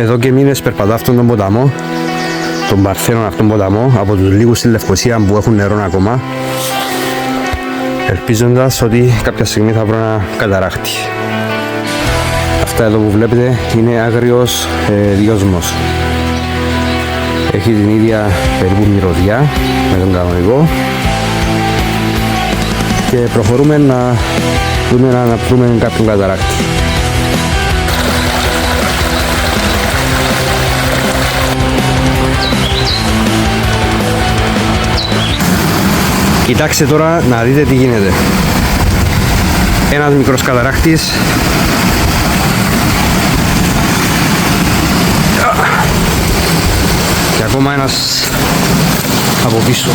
Εδώ και μήνες περπατάω αυτόν τον ποταμό, τον Παρθένον αυτόν ποταμό, από τους λίγους στη Λευκοσία που έχουν νερό ακόμα, ελπίζοντας ότι κάποια στιγμή θα βρω ένα καταράκτη. Αυτά εδώ που βλέπετε είναι άγριος δυόσμος. Έχει την ίδια περίπου μυρωδιά με τον κανονικό και προχωρούμε να δούμε να αναπτύσσουμε κάποιον καταράκτη. Κοιτάξτε τώρα να δείτε τι γίνεται. Ένας μικρός καταράχτης και ακόμα ένας από πίσω.